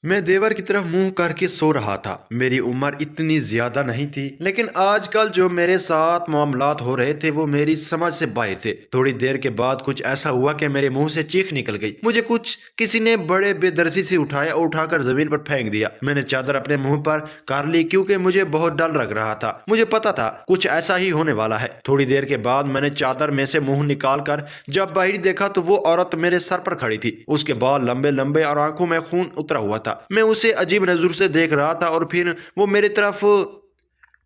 میں دیور کی طرف منہ کر کے سو رہا تھا۔ میری عمر اتنی زیادہ نہیں تھی، لیکن آج کل جو میرے ساتھ معاملات ہو رہے تھے وہ میری سمجھ سے باہر تھے۔ تھوڑی دیر کے بعد کچھ ایسا ہوا کہ میرے منہ سے چیخ نکل گئی۔ مجھے کسی نے بڑے بے دردی سے اٹھایا اور اٹھا کر زمین پر پھینک دیا۔ میں نے چادر اپنے منہ پر کر لی کیونکہ مجھے بہت ڈر لگ رہا تھا۔ مجھے پتا تھا کچھ ایسا ہی ہونے والا ہے۔ تھوڑی دیر کے بعد میں نے چادر میں سے منہ نکال کر جب باہر دیکھا تو وہ عورت میرے سر پر کھڑی تھی۔ اس کے بال لمبے لمبے اور آنکھوں میں خون اترا ہوا تھا۔ میں اسے عجیب نظر سے دیکھ رہا تھا اور پھر وہ میری طرف۔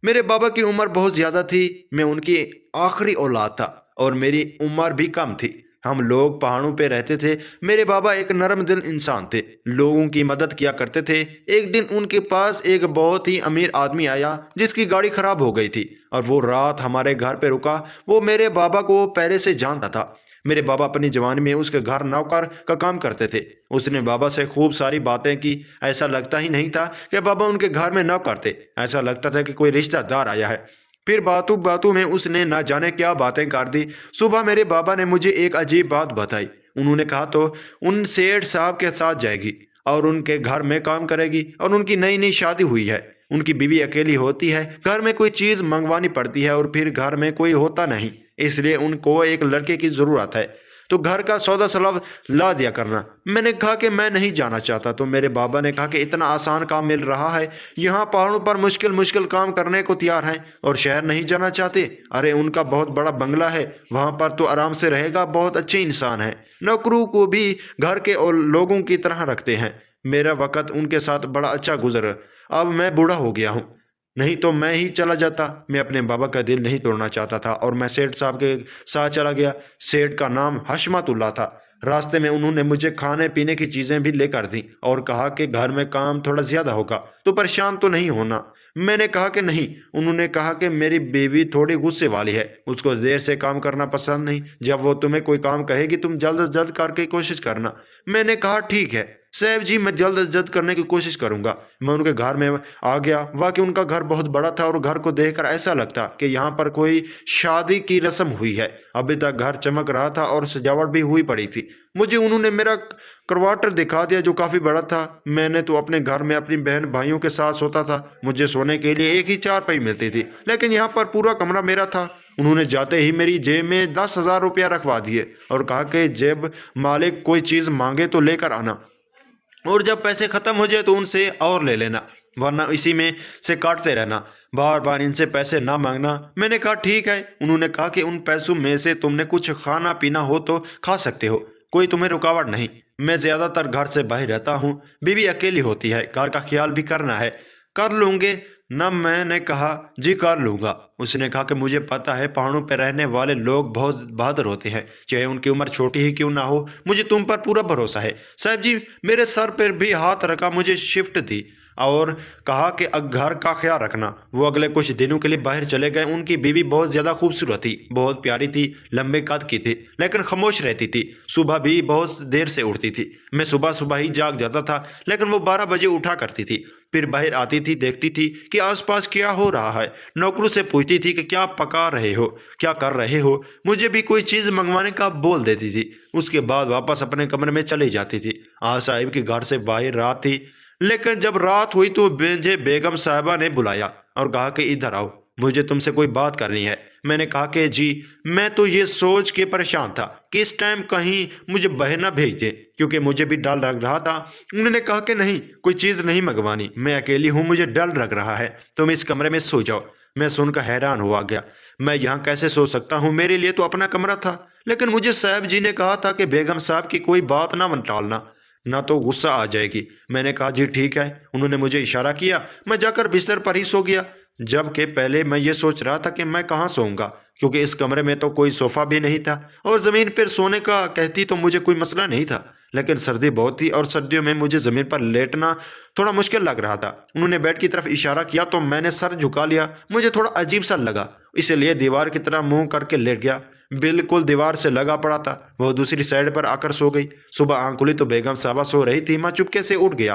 میرے بابا کی عمر بہت زیادہ تھی۔ میں ان کی آخری اولاد تھا اور میری عمر بھی کم تھی۔ ہم لوگ پہاڑوں پہ رہتے تھے۔ میرے بابا ایک نرم دل انسان تھے، لوگوں کی مدد کیا کرتے تھے۔ ایک دن ان کے پاس ایک بہت ہی امیر آدمی آیا جس کی گاڑی خراب ہو گئی تھی اور وہ رات ہمارے گھر پہ رکا۔ وہ میرے بابا کو پہلے سے جانتا تھا۔ میرے بابا اپنی جوانی میں اس کے گھر نوکر کا کام کرتے تھے۔ اس نے بابا سے خوب ساری باتیں کی۔ ایسا لگتا ہی نہیں تھا کہ بابا ان کے گھر میں نوکر تھے، ایسا لگتا تھا کہ کوئی رشتہ دار آیا ہے۔ پھر باتوں باتوں میں اس نے نہ جانے کیا باتیں کر دی۔ صبح میرے بابا نے مجھے ایک عجیب بات بتائی۔ انہوں نے کہا تو ان سیٹھ صاحب کے ساتھ جائے گی اور ان کے گھر میں کام کرے گی، اور ان کی نئی نئی شادی ہوئی ہے۔ ان کی بیوی اکیلی ہوتی ہے، گھر میں کوئی چیز منگوانی پڑتی ہے اور پھر گھر میں کوئی ہوتا نہیں، اس لیے ان کو ایک لڑکے کی ضرورت ہے، تو گھر کا سودا سلاب لا دیا کرنا۔ میں نے کہا کہ میں نہیں جانا چاہتا، تو میرے بابا نے کہا کہ اتنا آسان کام مل رہا ہے، یہاں پہاڑوں پر مشکل کام کرنے کو تیار ہیں اور شہر نہیں جانا چاہتے؟ ارے ان کا بہت بڑا بنگلہ ہے، وہاں پر تو آرام سے رہے گا، بہت اچھے انسان ہیں، نوکروں کو بھی گھر کے اور لوگوں کی طرح رکھتے ہیں۔ میرا وقت ان کے ساتھ بڑا اچھا گزرا، اب میں بوڑھا ہو گیا ہوں، نہیں تو میں ہی چلا جاتا۔ میں اپنے بابا کا دل نہیں توڑنا چاہتا تھا اور میں سیٹھ صاحب کے ساتھ چلا گیا۔ سیٹھ کا نام حشمت اللہ تھا۔ راستے میں انہوں نے مجھے کھانے پینے کی چیزیں بھی لے کر دیں اور کہا کہ گھر میں کام تھوڑا زیادہ ہوگا تو پریشان تو نہیں ہونا۔ میں نے کہا کہ نہیں۔ انہوں نے کہا کہ میری بیوی تھوڑی غصے والی ہے، اس کو دیر سے کام کرنا پسند نہیں، جب وہ تمہیں کوئی کام کہے گی تم جلد از جلد کر کے کوشش کرنا۔ میں نے کہا ٹھیک ہے صاحب جی، میں جلد از جلد کرنے کی کوشش کروں گا۔ میں ان کے گھر میں آ گیا۔ واقعی ان کا گھر بہت بڑا تھا اور گھر کو دیکھ کر ایسا لگتا کہ یہاں پر کوئی شادی کی رسم ہوئی ہے۔ ابھی تک گھر چمک رہا تھا اور سجاوٹ بھی ہوئی پڑی تھی۔ مجھے انہوں نے میرا کرواٹر دکھا دیا جو کافی بڑا تھا۔ میں نے تو اپنے گھر میں اپنی بہن بھائیوں کے ساتھ سوتا تھا، مجھے سونے کے لیے ایک ہی چارپائی ملتی تھی، لیکن یہاں پر پورا کمرہ میرا تھا۔ انہوں نے جاتے ہی میری جیب میں 10,000 روپیہ رکھوا دیے اور کہا کہ جب مالک کوئی چیز مانگے تو لے کر آنا، اور جب پیسے ختم ہو جائے تو ان سے اور لے لینا، ورنہ اسی میں سے کاٹتے رہنا، بار بار ان سے پیسے نہ مانگنا۔ میں نے کہا ٹھیک ہے۔ انہوں نے کہا کہ ان پیسوں میں سے تم نے کچھ کھانا پینا ہو تو کھا سکتے ہو، کوئی تمہیں رکاوٹ نہیں۔ میں زیادہ تر گھر سے باہر رہتا ہوں، بیوی اکیلی ہوتی ہے، گھر کا خیال بھی کرنا ہے۔ کر لوں گے نہ؟ میں نے کہا جی کر لوں گا۔ اس نے کہا کہ مجھے پتا ہے پہاڑوں پہ رہنے والے لوگ بہت بہادر ہوتے ہیں، چاہے ان کی عمر چھوٹی ہی کیوں نہ ہو، مجھے تم پر پورا بھروسہ ہے۔ صاحب جی میرے سر پر بھی ہاتھ رکھا، مجھے شفٹ دی اور کہا کہ گھر کا خیال رکھنا۔ وہ اگلے کچھ دنوں کے لیے باہر چلے گئے۔ ان کی بیوی بہت زیادہ خوبصورت تھی، بہت پیاری تھی، لمبے قد کی تھی، لیکن خاموش رہتی تھی، صبح بھی بہت دیر سے اٹھتی تھی۔ میں صبح صبح ہی جاگ جاتا تھا، لیکن وہ 12 بجے اٹھا کرتی تھی، پھر باہر آتی تھی، دیکھتی تھی کہ آس پاس کیا ہو رہا ہے، نوکروں سے پوچھتی تھی کہ کیا پکا رہے ہو، کیا کر رہے ہو، مجھے بھی کوئی چیز منگوانے کا بول دیتی تھی۔ اس کے بعد واپس اپنے کمرے میں چلی جاتی تھی۔ آج صاحب کے گھر سے باہر رات تھی، لیکن جب رات ہوئی تو مجھے بیگم صاحبہ نے بلایا اور کہا کہ ادھر آؤ، مجھے تم سے کوئی بات کرنی ہے۔ میں نے کہا کہ جی، میں تو یہ سوچ کے پریشان تھا کہ اس ٹائم کہیں مجھے باہر نہ بھیج دیں، کیونکہ مجھے بھی ڈر لگ رہا تھا۔ انہوں نے کہا کہ نہیں، کوئی چیز نہیں منگوانی، میں اکیلی ہوں، مجھے ڈر لگ رہا ہے، تم اس کمرے میں سو جاؤ۔ میں سن کر حیران ہوا گیا، میں یہاں کیسے سو سکتا ہوں؟ میرے لیے تو اپنا کمرہ تھا، لیکن مجھے صاحب جی نے کہا تھا کہ بیگم صاحب کی کوئی بات نہ ٹالنا، نہ تو غصہ آ جائے گی۔ میں نے کہا جی ٹھیک ہے۔ انہوں نے مجھے اشارہ کیا، میں جا کر بستر پر ہی سو گیا، جبکہ پہلے میں یہ سوچ رہا تھا کہ میں کہاں سوؤں گا، کیونکہ اس کمرے میں تو کوئی صوفہ بھی نہیں تھا، اور زمین پر سونے کا کہتی تو مجھے کوئی مسئلہ نہیں تھا، لیکن سردی بہت تھی اور سردیوں میں مجھے زمین پر لیٹنا تھوڑا مشکل لگ رہا تھا۔ انہوں نے بیڈ کی طرف اشارہ کیا تو میں نے سر جھکا لیا، مجھے تھوڑا عجیب سا لگا، اس لیے دیوار کی طرح منہ کر کے لیٹ گیا، بالکل دیوار سے لگا پڑا تھا۔ وہ دوسری سائڈ پر آ کر سو گئی۔ صبح آنکھ کھلی تو بیگم صاحبہ سو رہی تھی۔ میں چپکے سے اٹھ گیا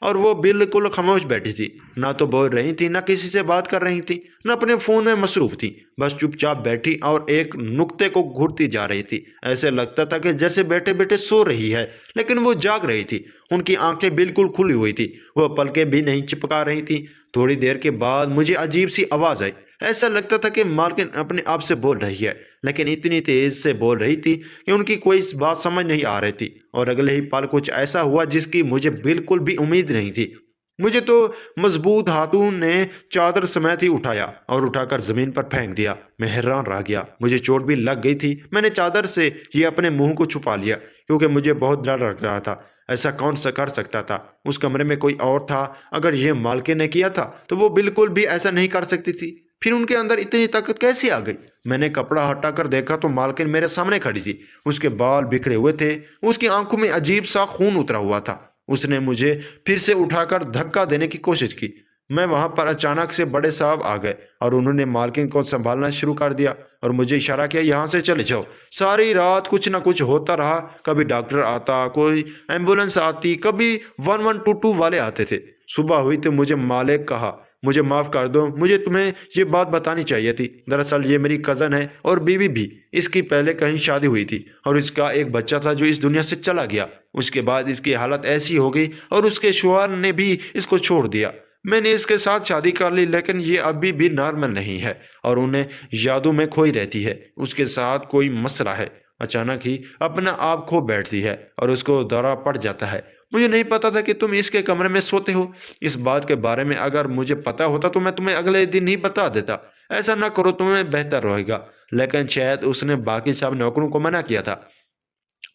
اور وہ بالکل خاموش بیٹھی تھی، نہ تو بول رہی تھی، نہ کسی سے بات کر رہی تھی، نہ اپنے فون میں مصروف تھی، بس چپ چاپ بیٹھی اور ایک نقطے کو گھڑتی جا رہی تھی۔ ایسے لگتا تھا کہ جیسے بیٹھے بیٹھے سو رہی ہے، لیکن وہ جاگ رہی تھی۔ ان کی آنکھیں بالکل کھلی ہوئی تھی، وہ پلکیں بھی نہیں چپکا رہی تھی۔ تھوڑی دیر کے بعد مجھے عجیب سی آواز آئی، ایسا لگتا تھا کہ مالکن اپنے آپ سے بول رہی ہے، لیکن اتنی تیز سے بول رہی تھی کہ ان کی کوئی بات سمجھ نہیں آ رہی تھی۔ اور اگلے ہی پل کچھ ایسا ہوا جس کی مجھے بالکل بھی امید نہیں تھی۔ مجھے تو مضبوط ہاتھوں نے چادر سمیت ہی اٹھایا اور اٹھا کر زمین پر پھینک دیا۔ میں حیران رہ گیا، مجھے چوٹ بھی لگ گئی تھی۔ میں نے چادر سے یہ اپنے منہ کو چھپا لیا کیونکہ مجھے بہت ڈر لگ رہا تھا۔ ایسا کون سا کر سکتا تھا؟ اس کمرے میں کوئی اور تھا؟ اگر یہ مالکن نے کیا تھا تو وہ بالکل بھی ایسا نہیں کر سکتی تھی۔ پھر ان کے اندر اتنی طاقت کیسے آ گئی؟ میں نے کپڑا ہٹا کر دیکھا تو مالکن میرے سامنے کھڑی تھی۔ اس کے بال بکھرے ہوئے تھے، اس کی آنکھوں میں عجیب سا خون اترا ہوا تھا۔ اس نے مجھے پھر سے اٹھا کر دھکا دینے کی کوشش کی۔ میں وہاں پر اچانک سے بڑے صاحب آ گئے اور انہوں نے مالکن کو سنبھالنا شروع کر دیا اور مجھے اشارہ کیا، یہاں سے چلے جاؤ۔ ساری رات کچھ نہ کچھ ہوتا رہا، کبھی ڈاکٹر آتا، کوئی ایمبولنس آتی، کبھی 1122 والے آتے تھے۔ صبح ہوئی تو مجھے مالک کہا، مجھے معاف کر دو، مجھے تمہیں یہ بات بتانی چاہیے تھی۔ دراصل یہ میری کزن ہے اور بیوی بھی۔ اس کی پہلے کہیں شادی ہوئی تھی اور اس کا ایک بچہ تھا جو اس دنیا سے چلا گیا۔ اس کے بعد اس کی حالت ایسی ہو گئی اور اس کے شوہر نے بھی اس کو چھوڑ دیا۔ میں نے اس کے ساتھ شادی کر لی، لیکن یہ ابھی بھی نارمل نہیں ہے اور انہیں یادوں میں کھوئی رہتی ہے۔ اس کے ساتھ کوئی مسئلہ ہے، اچانک ہی اپنا آپ کھو بیٹھتی ہے اور اس کو دورہ پڑ جاتا ہے۔ مجھے نہیں پتا تھا کہ تم اس کے کمرے میں سوتے ہو۔ اس بات کے بارے میں اگر مجھے پتا ہوتا تو میں تمہیں اگلے دن ہی بتا دیتا۔ ایسا نہ کرو، تمہیں بہتر رہے گا۔ لیکن شاید اس نے باقی سب نوکروں کو منع کیا تھا،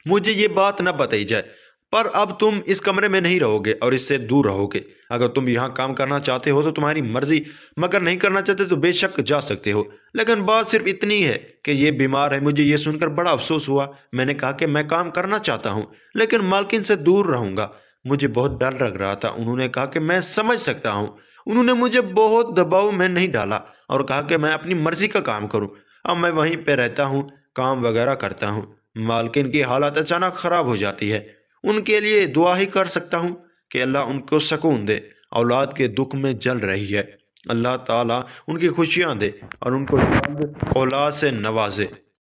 مجھے یہ بات نہ بتائی جائے۔ پر اب تم اس کمرے میں نہیں رہو گے اور اس سے دور رہو گے۔ اگر تم یہاں کام کرنا چاہتے ہو تو تمہاری مرضی، مگر نہیں کرنا چاہتے تو بے شک جا سکتے ہو۔ لیکن بات صرف اتنی ہے کہ یہ بیمار ہے۔ مجھے یہ سن کر بڑا افسوس ہوا۔ میں نے کہا کہ میں کام کرنا چاہتا ہوں لیکن مالکن سے دور رہوں گا۔ مجھے بہت ڈر لگ رہا تھا۔ انہوں نے کہا کہ میں سمجھ سکتا ہوں۔ انہوں نے مجھے بہت دباؤ میں نہیں ڈالا اور کہا کہ میں اپنی مرضی کا کام کروں۔ اب میں وہیں پہ رہتا ہوں، کام وغیرہ کرتا ہوں۔ مالکن کی حالت اچانک خراب ہو جاتی ہے، ان کے لیے دعا ہی کر سکتا ہوں کہ اللہ ان کو سکون دے۔ اولاد کے دکھ میں جل رہی ہے، اللہ تعالیٰ ان کی خوشیاں دے اور ان کو جلد اولاد سے نوازے۔